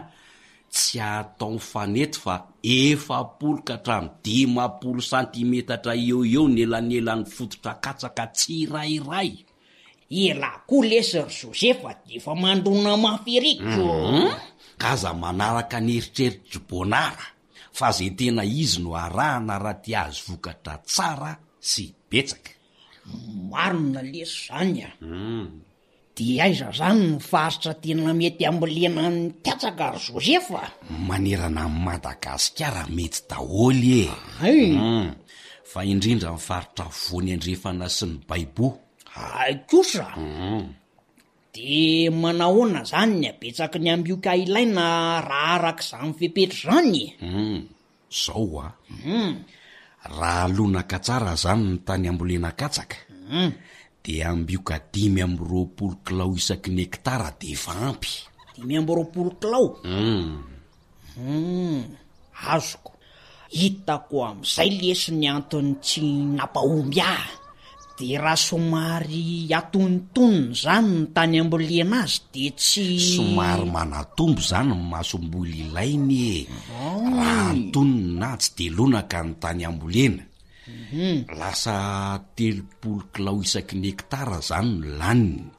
tsy atao fanety fa 40 ka hatramy 50 santimetatra eo ny elanelan'ny fototra katsaka tsirairay ela koa lesyry Josefa de efa mandona mafiriko kaza manaraka ny eritreritry bonara fa zay tena izy no arahana raha ty azy vokatra tsara sy betsaka marina lesy zany a dia aiza zany ny faritra tena mety ambolena ny katsaka ry Josefa manerana amin'ny Madagasikara mety daholo fa indrindra ny faritra voany andrefana sy ny Baibo ay kosa de manahoana zany ny abetsaky ny ambioka ilaina raha araka izany fepetra zany zao a raha alonaka tsara zany ny tany ambolena katsaka de ambioka 520 kilao isaky ny hektara de efa ampy 520 kilao azoko hitako am'izay lesy ny antony tsy nampahomby de raha somary atonontonony zany ny tany ambolena azy de tsy somary manatombo zany ny masomboly ilainy raha antonona tsy de lonaka ny tany ambolena lasa 30 kilao isaky ny hektara zany no laniny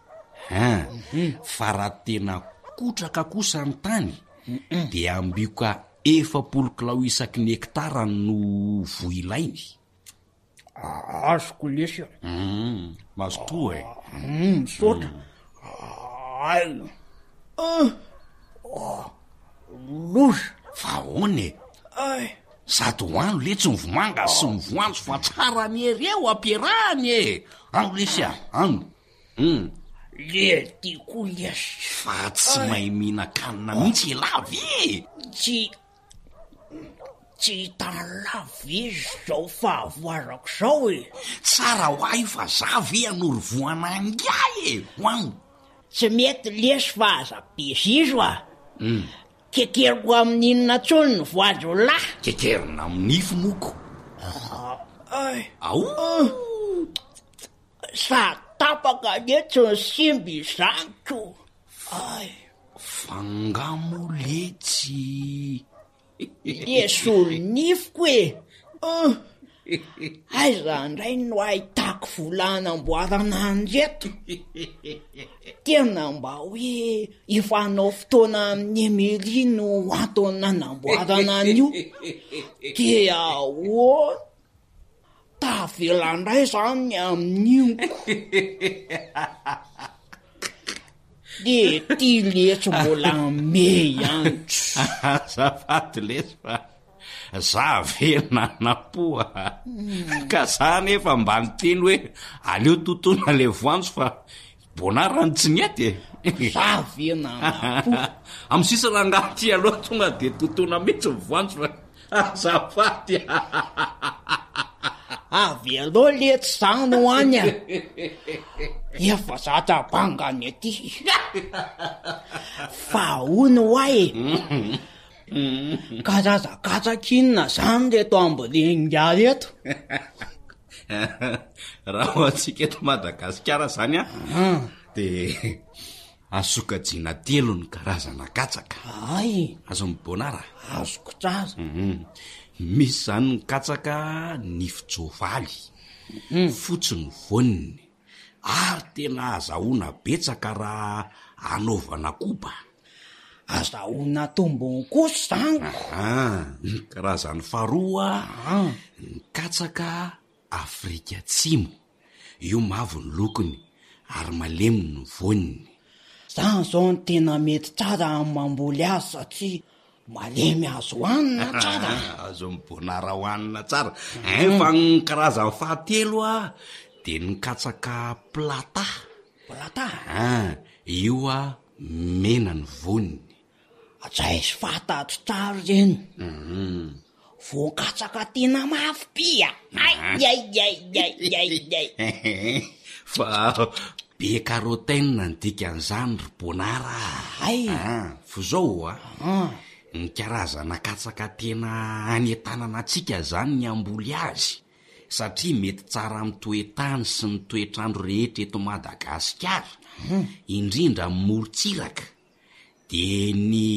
fa raha tena kotraka kosa ny tany de ambioka 40 kilao isaky ny hektara no vo ilainy azoko lesy mazotoa sota loza fa one sady hoano le tsy mivomanga sy mivoanjo fa tsara ny ereo ampiarahany ano lesy ano le tiako lesy fa tsy mahay mihina-kanina mihitsy elavy tsy hitanlavy zao fahavoazako zao tsara ho ahy fa zavy anory voana angay hoano tsy mety lesy fa aza-bezizo kekeriko amin'inona tsony ny voajo lahy kekerina amin'nifo moko ao sa tapaka letsy ny simby zaniko fangamo letsy lesolo nifoko aiza ndray no ahitako volana amboarana andreto tena mba hoe ifanao fotoana amin'ny Emily no antony nanamboarana an'io dia tavelandray zany amin'io de ty lesy mbola me ihanytso zafady lesy fa za velona napoa ka za nefa mba niteny hoe aleo tontona le voanjo fa bonarany tsy niety za velona napoa amin'ny sisa raha ngaty aloha tonga de tontona mihitsy mivoanjo fa zafady avy aloha letsy zany ho any efa zatabangany aty fa hono hoay kazazakatsakinona zany leto ambolenga reto raha ho antsika eto Madagasikara zany de asokajiana 3 ny karazana katsaka azo mibonara azoko tsara misy zany ny katsaka ny fijovaly fotsy ny voniny ary tena azahoana betsaka raha anaovana koba azahoana tombony kosa zany ny karazany faharoa ny katsaka Afrika Atsimo io mavo ny lokony ary malemy ny voniny zany zao ny tena mety tsara amin'ny mamboly azy satria malemy azo hoanina tsara azo mibonara hoanina tsara fa ny karazany fahatelo de ny katsaka plata io mena ny voniny atsaizy fatato tsara reny voankatsaka tena mafy pia ay fa be karotena ny dikan'izany ry bonara fo zao ny karazana katsaka tena anentanana antsika zany ny amboly azy satria mety tsara amin'ny toetany sy ny toetrandro rehetra eto Madagasikara indrindra amin'ny morontsiraka de ny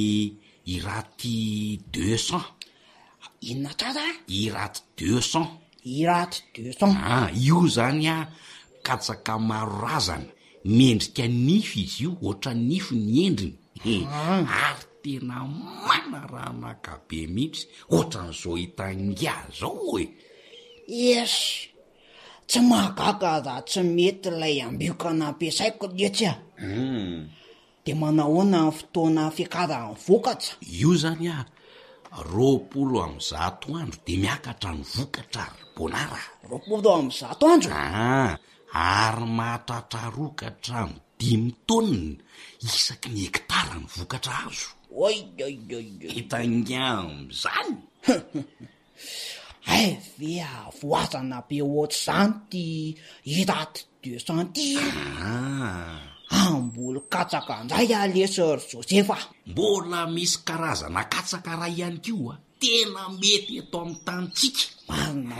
iraty 200 inona tsara iraty 200 iraty 200 io zany katsaka maro razana mendrika nify izy io ohatra nify ny endriny ary tena manaranaka be mihitsy ohatran'izao hitangia zao yes tsy mahagaga za tsy mety ilay ambiokana ampiasaiko letsy de manahoana ny fotoana fiakaran'ny vokatra io zany 20 andro de miakatra ny vokatra ry bonara 20 andro ary mahatratra rokatra ny 5 taonina isaky ny hektara ny vokatra azo hitangam''zany vea voazana be ohatr' zany ty iraty 200 ty amboly katsaka andray lesy Josefa mbola misy karazana katsaka ray ihany koa tena mety eto amin'ny tantsika marina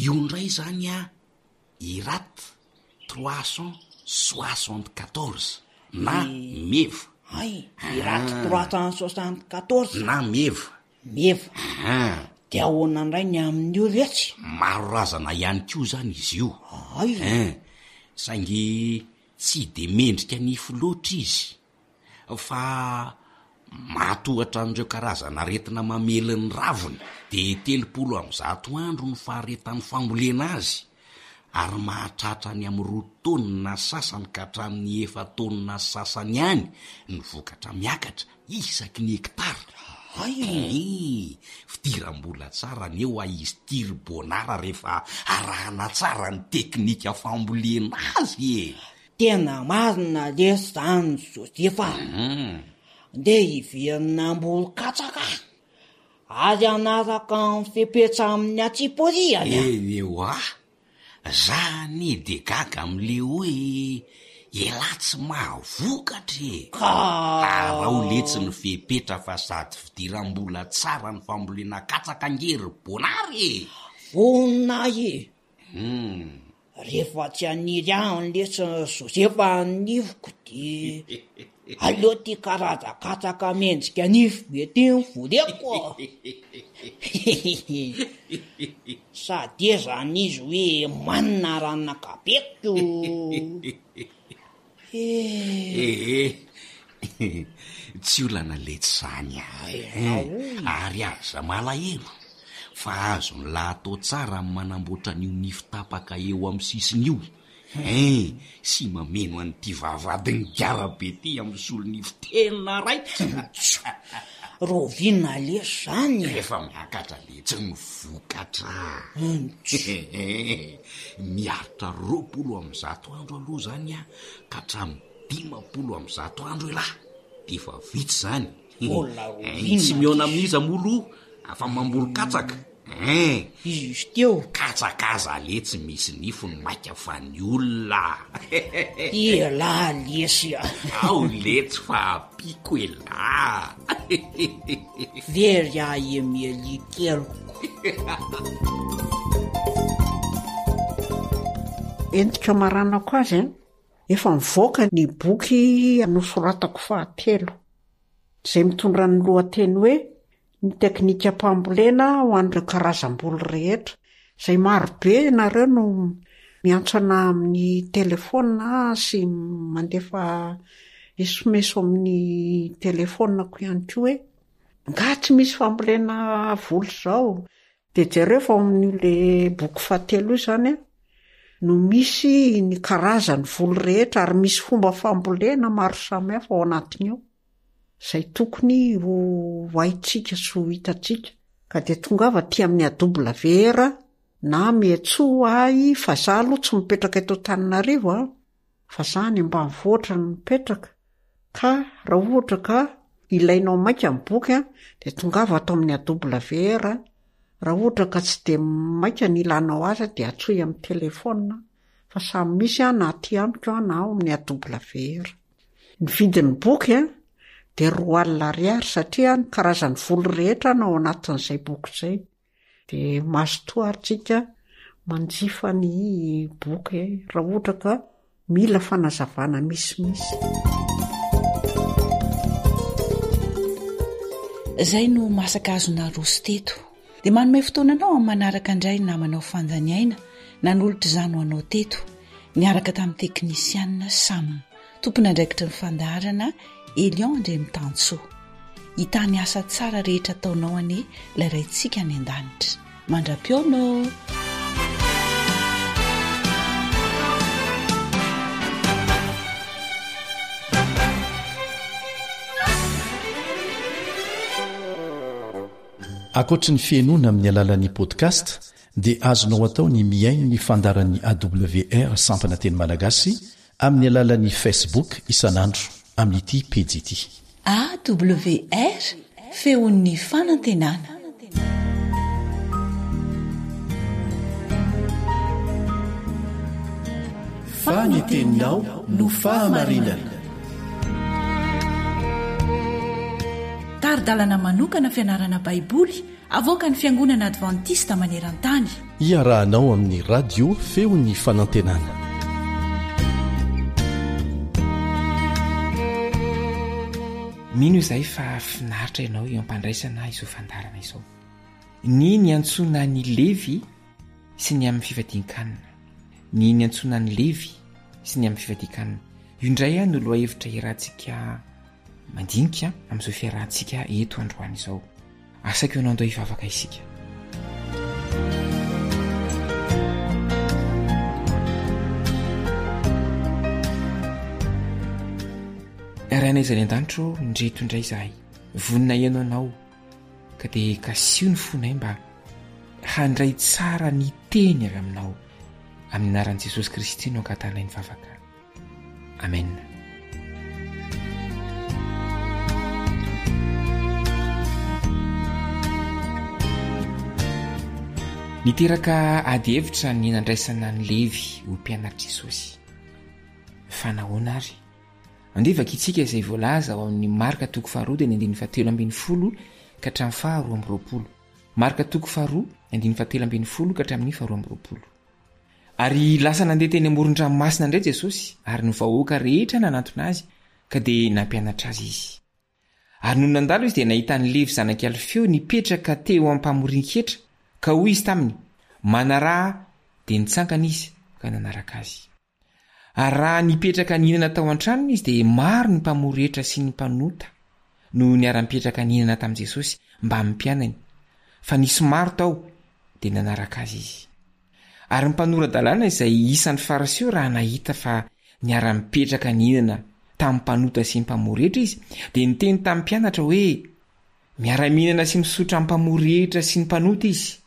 io ndray zany iraty 374 na meva iraty 374 na meva de ahoana ndray ny amin'io retsy maro razana ihany koa zany izy io saingy tsy de mendrika nify loatra izy fa matohatra an'ireo karazana aretina mamelon'ny raviny de 30 andro ny faharetan'ny fambolena azy ary mahatratra ny amin'ny 2 taonina sasany ka hatramin'ny 4 taonina sasany ihany ny vokatra miakatra isaky ny hektara fidiram-bola tsara ny eo izy tiry bonara rehefa arahana tsara ny teknika fambolena azy tena marina lesy zany Josefa nde hiverina amboly katsaka azy anaraka ny fepetra amin'ny atsiporiany zany de gaga am'le hoe ela tsy mahavokatra raha ho letsy ny fepetra fa sady fidiram-bola tsara ny fambolena katsaka angery bonary vonina rehefa tsy aniry ahny lesy Josefa nifiko de aleo ty karazakatsaka mendrika nify be ty ny voleko sady zany izy hoe manina ranakabeko tsy olana letsy zany ary aza malahelo fa azo ny lahatao tsara ny manamboatra n'io nify tapaka eo amin'ny sisiny io sy mameno an'ity vavadiny garabe ty amin'ny solonify tena raitra rovina lesy zany rehefa miakatra letsy ny vokatra miaritra 20 andro aloha zany ka hatramin'ny 50 andro elahy de fa vitsy zany tsy miona amin'iza molo afa mamboly katsaka izy teo katsakaza letsy misy nifo ny maika fa ny olona ela lesy ao letsy fa apiko ela very emielikelo endrika maranako azy efa mivoaka ny boky nosoratako 3 zay mitondra ny lohateny hoe ny teknika mpambolena ho an'ireo karazam-boly rehetra zay maro be nareo no miantsana amin'ny telefona sy mandefa esomeso amin'ny telefonako ihany koa hoe nga tsy misy fambolena voly zao de jereo fa amin'ile boky 3 io zany no misy ny karazany voly rehetra ary misy fomba fambolena maro samihafa ao anatin'io zay tokony ho haitsika sy ho hitatsika ka de tongava ty amin'ny AWR na mietso ay fa za aloha tsy mipetraka eto Antananarivo fa za ny ambanivohitra no mipetraka ka raha ohatra ka ilainao maika ny boky de tongava ato amin'ny AWR raha ohatra ka tsy de maika ny ilanao azy de atsoy amin'ny telefona fa samy misy a na ty amiko a na ao amin'ny AWR. Ny vidin'ny boky a dia R2 satria ny karazany voly rehetra no ao anatin'izay boky izay. Dia mazotoa aritsika manjifa ny boky raha ohatra ka mila fanazavana misimisy. Izay no masaka azona roso teto. Dia manome fotoananao amin'ny manaraka indray na manao fanjaniaina nanolotra izany ho anao teto. Niaraka tamin'ny teknisianina Sam. Tompona andraikitra ny fandaharana Elion Andremitansoa. Hitany asa tsara rehetra ataonao any ilay raintsika any an-danitra. Mandra-piono. Ankoatra ny fienoana amin'ny alalan'ny podcast dia azonao atao ny miaino ny fandaran'ny AWR sampana teny malagasy amin'ny alalan'ny Facebook isanandro amin'ity pejy ity. AWR feon'ny fanantenana. Faneteninao no fahamarinana. Taridalana manokana fianarana baiboly avoaka ny fiangonana Adventista maneran-tany. Iarahanao amin'ny radio feon'ny fanantenana. Mino izay fa finaritra ianao eo ampandraisana izao fandarana izao. Ny antsona ny Levi sy ny amin'ny fivadian-kanina. Ny antsona ny Levi sy ny amin'ny fivadian-kanina. Io indray no loha hevitra irantsika mandinika amin'izao fiarahantsika eto androany izao. Asaiko ianao andao hivavaka isika. Rainaiza ny an-danitro ndreto indray izahay. Vonina ianao anao ka dia kasio ny fonay mba handray tsara ny teny avy aminao. Amin'ny anaran'i Jesosy Kristy no ankatanay ny vavaka. Amen. Niteraka ady hevitra ny nandraisana ny Levi ho mpianatr' Jesosy. Fa nahoana ary? Andevaka itsika izay voalaza ao amin'ny Marka 2:7-20 ka hatramin'ny 12. Marka 2:7-20 ka hatramin'ny 12. Ary lasa nandeha teny amoron-dranomasina indray Jesosy ary ny vahoaka rehetra nanantona azy ka dia nampianatra azy izy. Ary noho nandalo izy dia nahita ny Levi zanak'i Alfeo nipetraka teo am-pamorian-ketra ka hoy izy taminy, manaraha dia nitsangana izy ka nanaraka azy. Ary raha nipetraka nihinana tao an-tranony izy dia maro ny mpamory rehetra sy ny mpanota no niara-nipetraka nihinana tamin'i Jesosy mba mimpianany, fa nisy maro tao dia nanaraka azy izy. Ary ny mpanorandalàna izay isan'ny Fariseo raha nahita fa niara-nipetraka nihinana tamin'ny mpanota sy ny mpamory rehetra izy dia niteny tamin'ny mpianatra hoe miara-mihinana sy misotra amin'ny mpamory rehetra sy ny mpanota izy.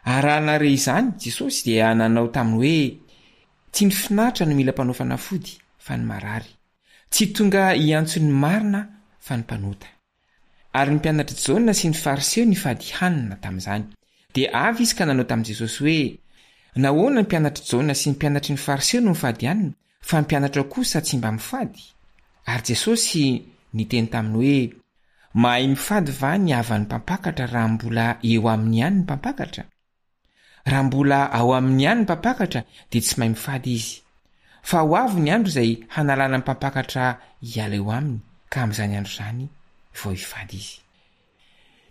Ary raha nare izany Jesosy dia nanao taminy hoe tsy ny finaritra no mila mpanao fanafody fa ny marary, tsy tonga hiantso ny marina fa ny mpanota. Ary ny mpianatra Jaona sy ny Fariseo nifady hanina tamin'izany dia avy izy ka nanao tamin'i Jesosy hoe nahoana ny mpianatra Jaona sy ny mpianatry ny Fariseo no mifady hanina fa ny mpianatra kosa tsy mba mifady? Ary Jesosy niteny taminy hoe mahay mifady va ny havan'ny mpampakatra raha mbola eo amin'ny ihany ny mpampakatra? Raha mbola ao amin'ny ihany ny mpampakatra dia tsy mahay mifady izy. Fa ho avy ny andro izay hanalana ny mpampakatra hiala eo aminy ka amin'izany andro izany vao hifady izy.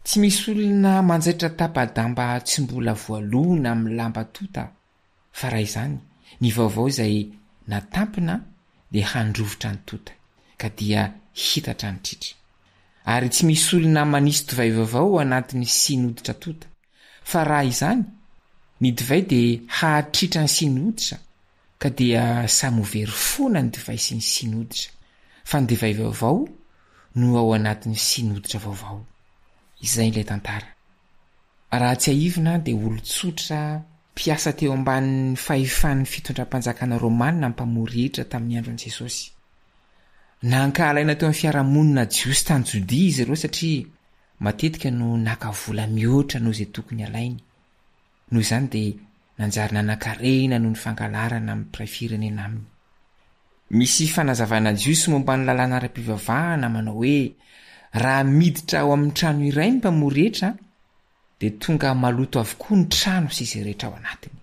Tsy misy olona manjaitra tapa-damba tsy mbola voalona amin'ny lamba tota, fa raha izany ny vaovao izay natampina dia handrovotra ny tota ka dia hitatra ny tritra. Ary tsy misy olona manisy divay vaovao anatin'ny sinoditra tota, fa raha izany ny divay dia hahatritra ny sinoditra ka dia samy very foana ny divay sy ny sinoditra, fa ny divay vaovao no ao anatin'ny sinoditra vaovao. Izay ilay tantara. Raha tsy haivina dia olon-tsotra mpiasa teo ambanin'ny fahefan'ny fitondram-panjakana Romanina mpamory rehetra tamin'ny andron'i Jesosy. Nankahalaina teo amin'ny fiarahamonina jiosy tany Jodia izy ireo satria matetika no naka vola mihoatra noho izay tokony alainy. Noho izany dia nanjary nanankarena noho ny fangalarana amin'ny mpiray firenena aminy. Misy fanazavana jiosy momba ny lalàna ara-pivavahana manao hoe raha miditra ao amin'ny trano iray ny mpamory rehetra dia tonga maloto avokoa ny trano sy izay rehetra ao anatiny.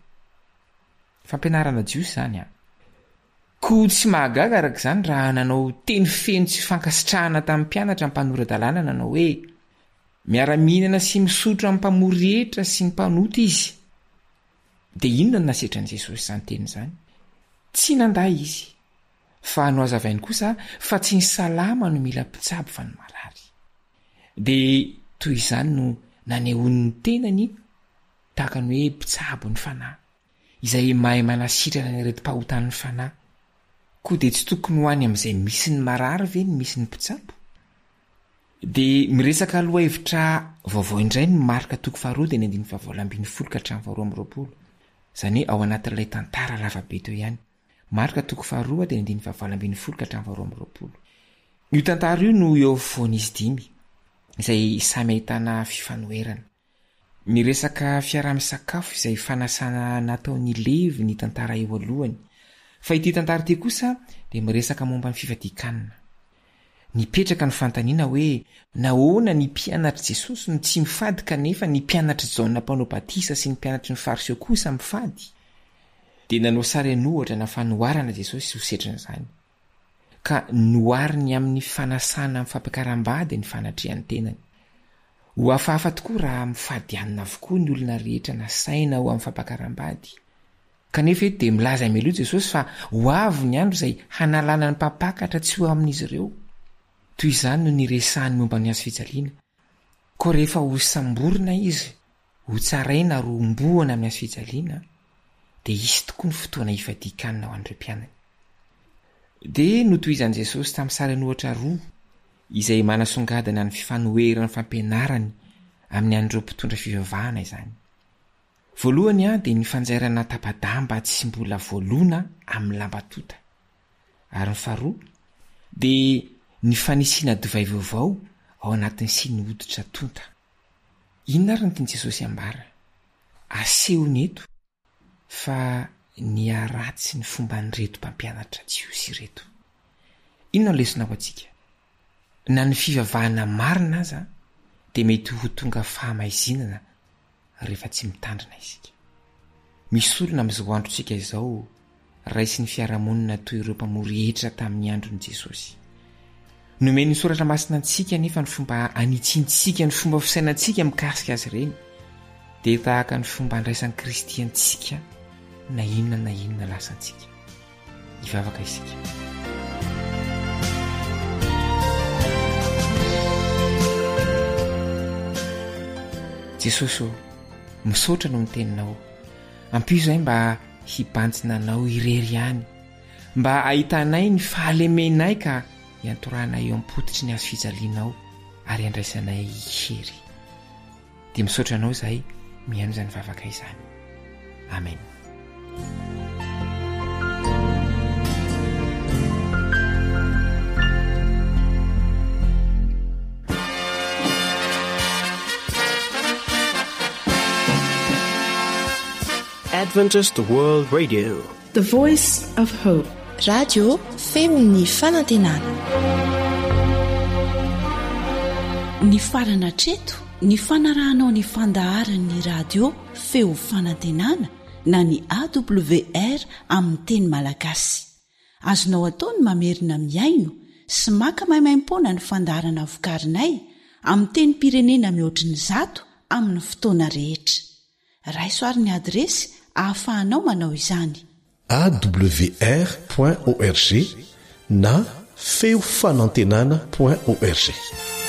Fampianarana jiosy zany a. Koa tsy mahagaga araka izany raha nanao teny feno tsy fankasitrahana tamin'ny mpianatra mpanora-dalàna nanao hoe miara-mihinana sy misotro amin'ny mpamory rehetra sy ny mpanota izy. Dia inona no nasetran'i Jesosy izany teny izany? Tsy nanday izy, fa no hazavainy kosa fa tsy ny salama no mila mpitsabo fa ny marary. Dia toy izany no nanehoan'ny tenany tahaka ny hoe mpitsabo ny fanahy, izay mahay manasitrana ny retim-pahotan'ny fanahy. Koa dia tsy tokony ho any amin'izay misy ny marary ve ny misy ny mpitsabo? Dia miresaka aloha hevitra vaovao indray ny Marka 2:22-20. Izany ao anatin'ilay tantara lavabe teo ihany. Marka 2:22-20. Io tantara io no eo afovoan'izy 5 izay samy ahitana fifanoherana. Miresaka fiaraha-misakafo izay fanasana nataon'ny Levi ny tantara eo alohany. Fa ity tantara ity kosa dia miresaka momba ny fivadikanana. Nipetraka ny fantaniana hoe nahoana ny mpianatr' Jesosy no tsy mifady kanefa ny mpianatr' Jaona mpanao batisa sy ny mpianatry ny Fariseo kosa mifady. Dia nanao sary nohatra na fanoharana Jesosy ho setran'izany. Ka nohariny amin'ny fanasana amin'ny fampiakaram-bady ny fanatrehan'ny tenany. Ho hafahafa tokoa raha mifady anina avokoa ny olona rehetra nasaina ho amin'ny fampiakaram-bady. Kanefa eto dia milaza mialoha Jesosy fa ho avy ny andro izay hanalana ny mpampakatra tsy ho amin'izy ireo. Toy izany no niresahany momba ny azo fijaliana. Koa rehefa ho samborina izy, ho tsaraina ary omboana amin'ny azo fijaliana, dia isy tokoa ny fotoana hivadikanina ho an'ireo mpianany. Dia notohizan'i Jesosy tamin'ny sary nohatra roa izay manasongadina ny fifanoherana fampianarany amin'ny an'ireo mpitondra fivavahana izany. Voalohany dia ny fanjairana tapa-damba tsy mbola voalona amin'ny lambatota. Ary ny faharoa dia ny fanisiana divay vaovao ao anatin'ny siny hoditra tonta. Inona ary ny tiany Jesosy ambara? Asehony eto fa ny aratsy ny fomba nyreto mpampianatra jiosy ireto. Inona no lesona ho antsika? Na ny fivavahana marina aza dia mety ho tonga fahamaizinana rehefa tsy mitandrina isika. Misy olona amin'izao androntsika izao raisy ny fiarahamonina toy ireo mpamory hetra tamin'ny andron'i Jesosy. Nomeny ny soratra masina antsika nefa ny fomba anitsintsika ny fomba fisainantsika mikasika azy ireny dia tahaka ny fomba andraisan'ny kristiantsika na inona lasantsika. Hivavaka isika. Jesosy misaotra no miteninao. Ampio izay mba hibantsina anao irery ihany, mba ahitanay ny fahalemenay ka hiantoranay eo am-potitry ny azo fijalianao ary handraisanay hery. Dia misaotra anao izahay mihaino izany vavaka izany. Amen. Adventist World Radio, the voice of hope. Radio feony fanantenana. Ny farana treto ny fanarahanao ny fandaharan'ny radio feo fanantenana na ny AWR amin'ny teny malagasy. Azonao ataony mamerina miaino sy maka maimaim-pona ny fandaharana vokarinay amin'ny teny pirenena mihoatriny 100 amin'ny fotoana rehetra. Raisoaryn'ny adresy ahafahanao manao izany: awr.org na feofanantenana.org.